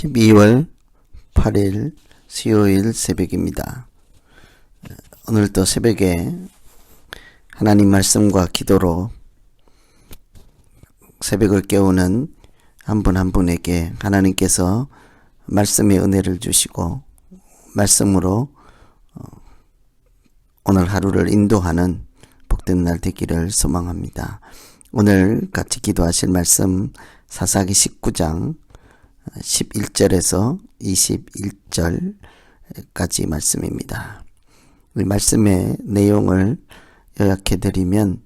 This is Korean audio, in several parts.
12월 8일 수요일 새벽입니다. 오늘도 새벽에 하나님 말씀과 기도로 새벽을 깨우는 한 분 한 분에게 하나님께서 말씀의 은혜를 주시고 말씀으로 오늘 하루를 인도하는 복된 날 되기를 소망합니다. 오늘 같이 기도하실 말씀 사사기 19장 11절에서 21절까지 말씀입니다. 이 말씀의 내용을 요약해 드리면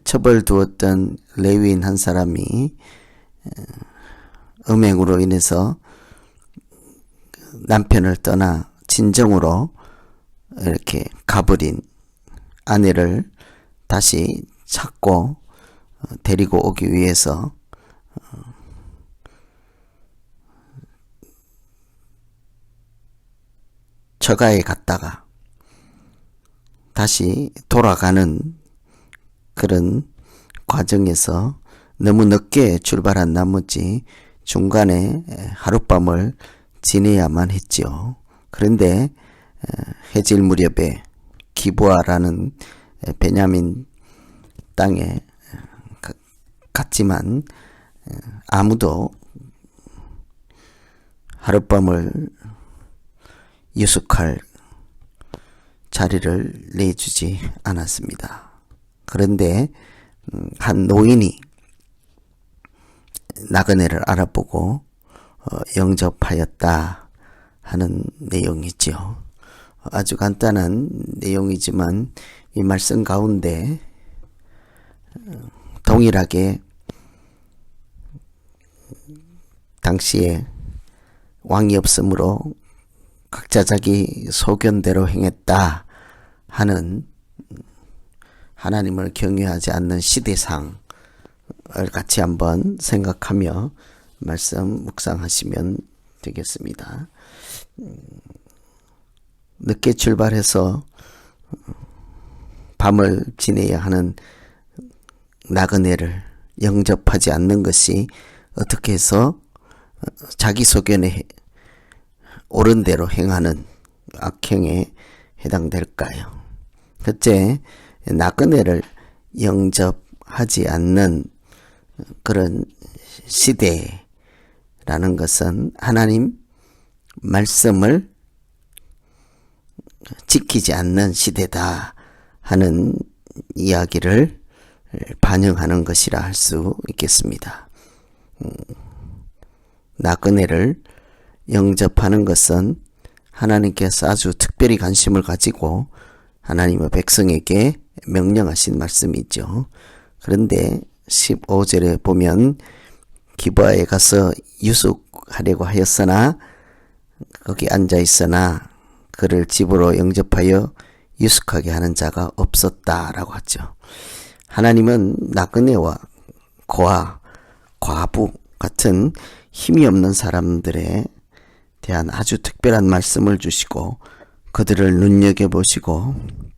첩을 두었던 레위인 한 사람이 음행으로 인해서 남편을 떠나 진정으로 이렇게 가버린 아내를 다시 찾고 데리고 오기 위해서 처가에 갔다가 다시 돌아가는 그런 과정에서 너무 늦게 출발한 나머지 중간에 하룻밤을 지내야만 했지요. 그런데 해질 무렵에 기브아라는 베냐민 땅에 갔지만 아무도 하룻밤을 유숙할 자리를 내주지 않았습니다. 그런데 한 노인이 나그네를 알아보고 영접하였다 하는 내용이지요. 아주 간단한 내용이지만 이 말씀 가운데 동일하게 당시에 왕이 없으므로 각자 자기 소견대로 행했다 하는 하나님을 경외하지 않는 시대상을 같이 한번 생각하며 말씀 묵상하시면 되겠습니다. 늦게 출발해서 밤을 지내야 하는 나그네를 영접하지 않는 것이 어떻게 해서 자기 소견에 옳은 대로 행하는 악행에 해당될까요? 첫째, 나그네를 영접하지 않는 그런 시대라는 것은 하나님 말씀을 지키지 않는 시대다 하는 이야기를 반영하는 것이라 할 수 있겠습니다. 나그네를 영접하는 것은 하나님께서 아주 특별히 관심을 가지고 하나님의 백성에게 명령하신 말씀이죠. 그런데 15절에 보면 기브아에 가서 유숙하려고 하였으나 거기 앉아 있으나 그를 집으로 영접하여 유숙하게 하는 자가 없었다라고 하죠. 하나님은 나그네와 고아, 과부 같은 힘이 없는 사람들의 대한 아주 특별한 말씀을 주시고 그들을 눈여겨보시고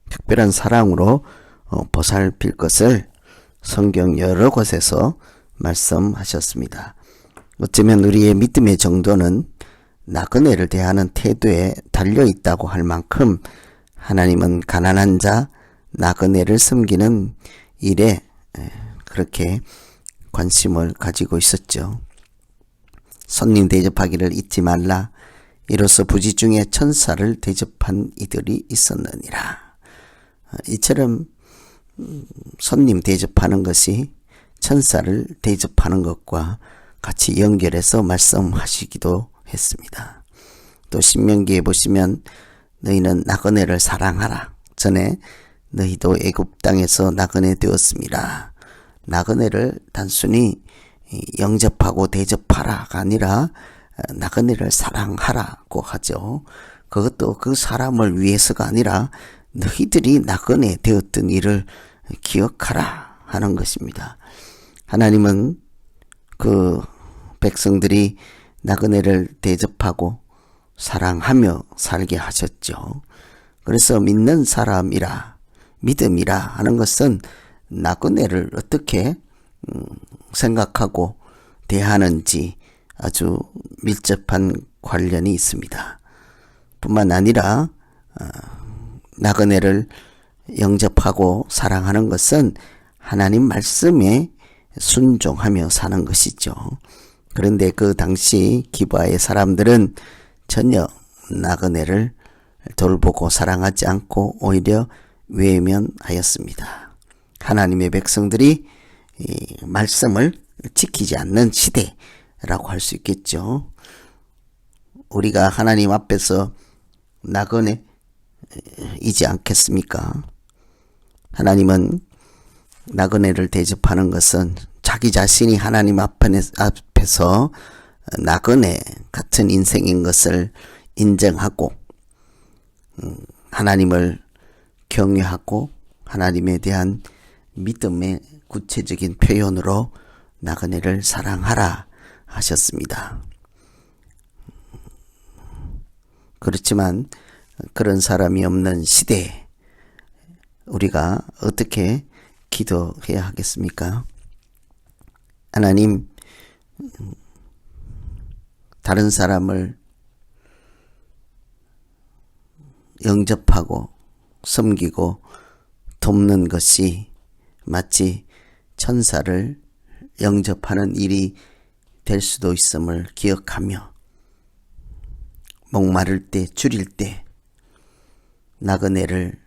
특별한 사랑으로 보살필 것을 성경 여러 곳에서 말씀하셨습니다. 어쩌면 우리의 믿음의 정도는 나그네를 대하는 태도에 달려있다고 할 만큼 하나님은 가난한 자, 나그네를 섬기는 일에 그렇게 관심을 가지고 있었죠. 손님 대접하기를 잊지 말라. 이로써 부지 중에 천사를 대접한 이들이 있었느니라. 이처럼 손님 대접하는 것이 천사를 대접하는 것과 같이 연결해서 말씀하시기도 했습니다. 또 신명기에 보시면 너희는 나그네를 사랑하라. 전에 너희도 애굽 땅에서 나그네 되었습니다. 나그네를 단순히 영접하고 대접하라가 아니라 나그네를 사랑하라고 하죠. 그것도 그 사람을 위해서가 아니라 너희들이 나그네 되었던 일을 기억하라 하는 것입니다. 하나님은 그 백성들이 나그네를 대접하고 사랑하며 살게 하셨죠. 그래서 믿는 사람이라 믿음이라 하는 것은 나그네를 어떻게 생각하고 대하는지 아주 밀접한 관련이 있습니다. 뿐만 아니라 나그네를 영접하고 사랑하는 것은 하나님 말씀에 순종하며 사는 것이죠. 그런데 그 당시 기브아의 사람들은 전혀 나그네를 돌보고 사랑하지 않고 오히려 외면하였습니다. 하나님의 백성들이 이 말씀을 지키지 않는 시대라고 할 수 있겠죠. 우리가 하나님 앞에서 나그네이지 않겠습니까? 하나님은 나그네를 대접하는 것은 자기 자신이 하나님 앞에서 나그네 같은 인생인 것을 인정하고 하나님을 경외하고 하나님에 대한 믿음의 구체적인 표현으로 나그네를 사랑하라 하셨습니다. 그렇지만 그런 사람이 없는 시대에 우리가 어떻게 기도해야 하겠습니까? 하나님, 다른 사람을 영접하고 섬기고 돕는 것이 마치 천사를 영접하는 일이 될 수도 있음을 기억하며 목마를 때 줄일 때 나그네를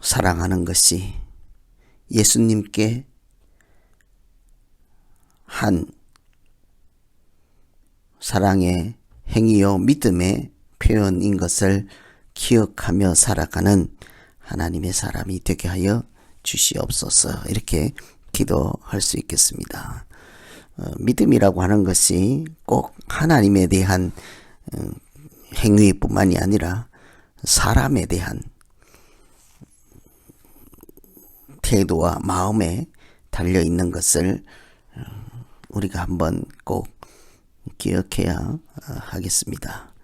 사랑하는 것이 예수님께 한 사랑의 행위요 믿음의 표현인 것을 기억하며 살아가는 하나님의 사람이 되게 하여 주시옵소서. 이렇게 기도할 수 있겠습니다. 믿음이라고 하는 것이 꼭 하나님에 대한 행위뿐만이 아니라 사람에 대한 태도와 마음에 달려있는 것을 우리가 한번 꼭 기억해야 하겠습니다.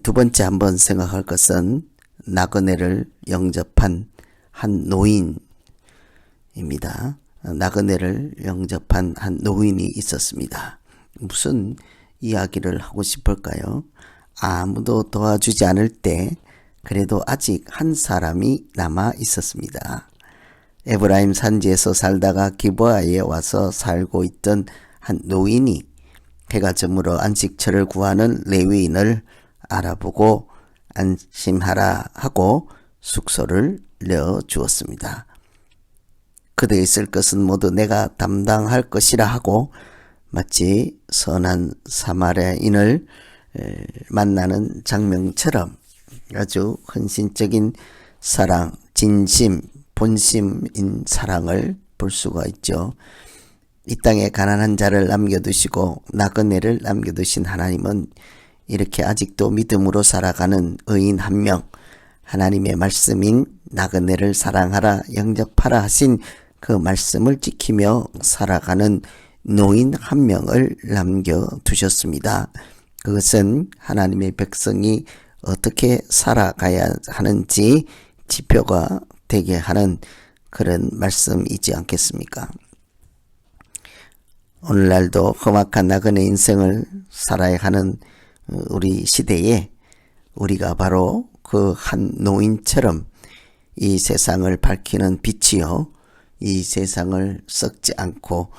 두 번째 한번 생각할 것은 나그네를 영접한 한 노인입니다. 나그네를 영접한 한 노인이 있었습니다. 무슨 이야기를 하고 싶을까요? 아무도 도와주지 않을 때 그래도 아직 한 사람이 남아 있었습니다. 에브라임 산지에서 살다가 기브아에 와서 살고 있던 한 노인이 해가 저물어 안식처를 구하는 레위인을 알아보고 안심하라 하고 숙소를 내어주었습니다. 그대에 있을 것은 모두 내가 담당할 것이라 하고 마치 선한 사마리아인을 만나는 장면처럼 아주 헌신적인 사랑, 진심, 본심인 사랑을 볼 수가 있죠. 이 땅에 가난한 자를 남겨두시고 나그네를 남겨두신 하나님은 이렇게 아직도 믿음으로 살아가는 의인 한 명, 하나님의 말씀인 나그네를 사랑하라 영접하라 하신 그 말씀을 지키며 살아가는 노인 한 명을 남겨두셨습니다. 그것은 하나님의 백성이 어떻게 살아가야 하는지 지표가 되게 하는 그런 말씀이지 않겠습니까? 오늘날도 험악한 나그네 인생을 살아야 하는 우리 시대에 우리가 바로 그 한 노인처럼 이 세상을 밝히는 빛이요, 이 세상을 썩지 않고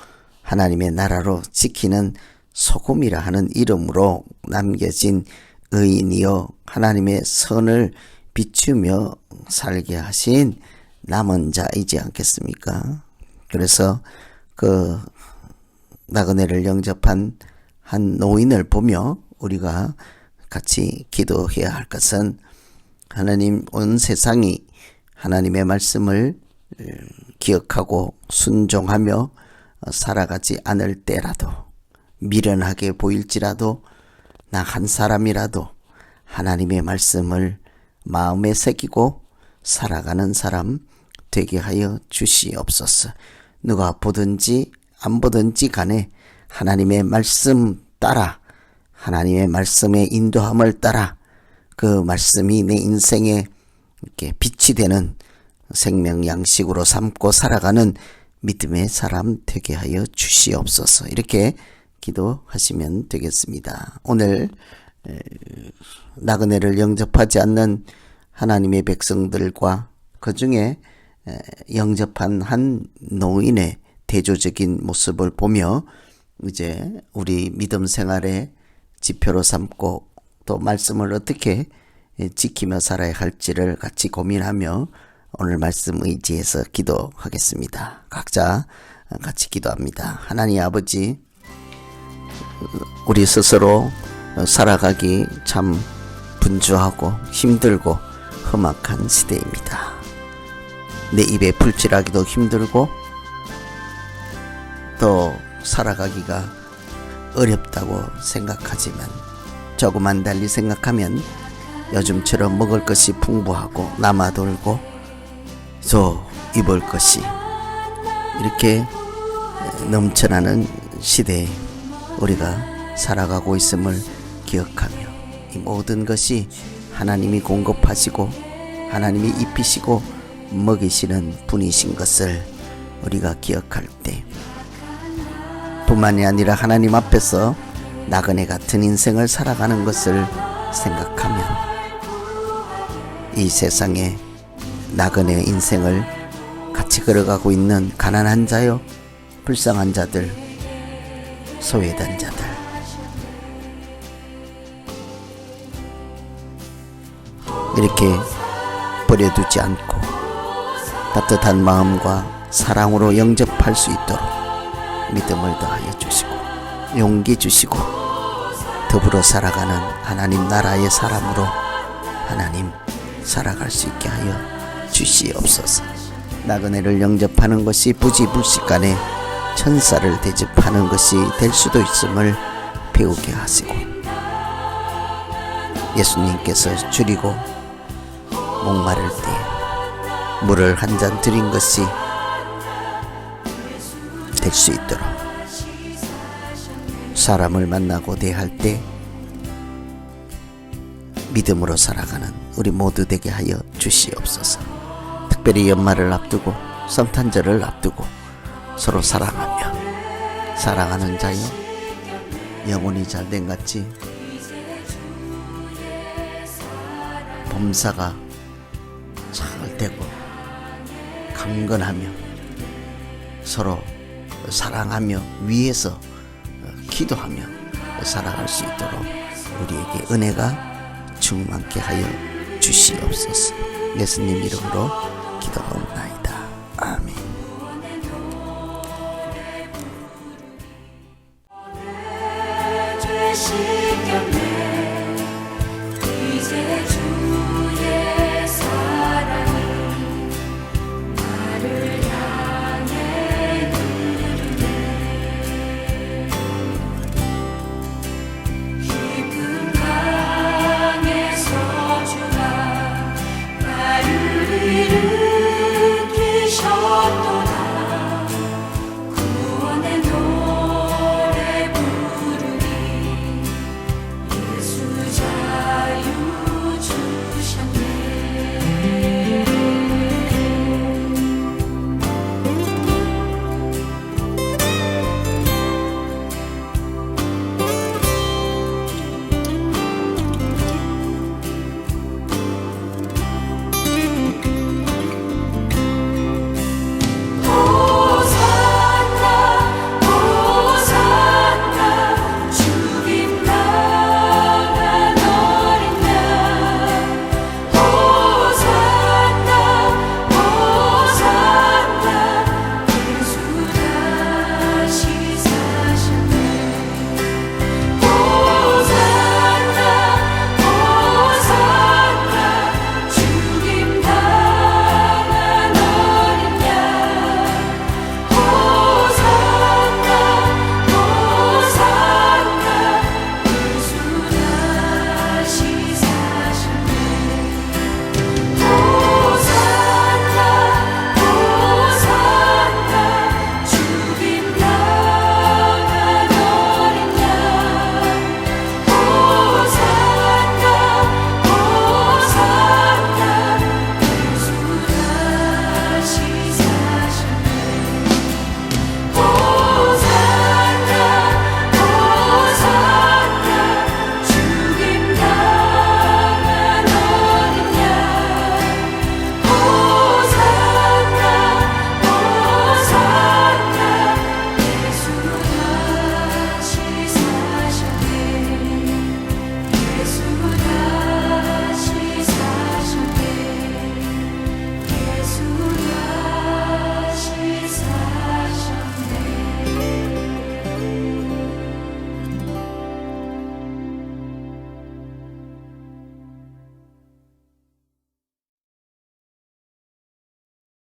하나님의 나라로 지키는 소금이라 하는 이름으로 남겨진 의인이요 하나님의 선을 비추며 살게 하신 남은 자이지 않겠습니까? 그래서 그 나그네를 영접한 한 노인을 보며 우리가 같이 기도해야 할 것은 하나님, 온 세상이 하나님의 말씀을 기억하고 순종하며 살아가지 않을 때라도, 미련하게 보일지라도 나 한 사람이라도 하나님의 말씀을 마음에 새기고 살아가는 사람 되게 하여 주시옵소서. 누가 보든지 안 보든지 간에 하나님의 말씀 따라, 하나님의 말씀의 인도함을 따라 그 말씀이 내 인생에 이렇게 빛이 되는 생명 양식으로 삼고 살아가는 믿음의 사람 되게 하여 주시옵소서. 이렇게 기도하시면 되겠습니다. 오늘 나그네를 영접하지 않는 하나님의 백성들과 그 중에 영접한 한 노인의 대조적인 모습을 보며 이제 우리 믿음 생활의 지표로 삼고 또 말씀을 어떻게 지키며 살아야 할지를 같이 고민하며 오늘 말씀 의지해서 기도하겠습니다. 각자 같이 기도합니다. 하나님 아버지, 우리 스스로 살아가기 참 분주하고 힘들고 험악한 시대입니다. 내 입에 풀칠하기도 힘들고 또 살아가기가 어렵다고 생각하지만 조금만 달리 생각하면 요즘처럼 먹을 것이 풍부하고 남아돌고 또 입을 것이 이렇게 넘쳐나는 시대에 우리가 살아가고 있음을 기억하며 이 모든 것이 하나님이 공급하시고 하나님이 입히시고 먹이시는 분이신 것을 우리가 기억할 때 뿐만이 아니라 하나님 앞에서 나그네 같은 인생을 살아가는 것을 생각하면 이 세상에 나그네 인생을 같이 걸어가고 있는 가난한 자요, 불쌍한 자들, 소외된 자들, 이렇게 버려두지 않고 따뜻한 마음과 사랑으로 영접할 수 있도록 믿음을 더하여 주시고 용기 주시고 더불어 살아가는 하나님 나라의 사람으로 하나님 살아갈 수 있게 하여 주시옵소서. 나그네를 영접하는 것이 부지불식간에 천사를 대접하는 것이 될 수도 있음을 배우게 하시고 예수님께서 줄이고 목마를 때 물을 한 잔 드린 것이 될 수 있도록 사람을 만나고 대할 때 믿음으로 살아가는 우리 모두 되게 하여 주시옵소서. 특별히 연말을 앞두고 성탄절을 앞두고 서로 사랑하며 사랑하는 자여 영혼이 잘된 같이 범사가 잘 되고 강건하며 서로 사랑하며 위에서 기도하며 살아갈 수 있도록 우리에게 은혜가 충만케 하여 주시옵소서. 예수님 이름으로 기도하옵나이다. 아멘. 주신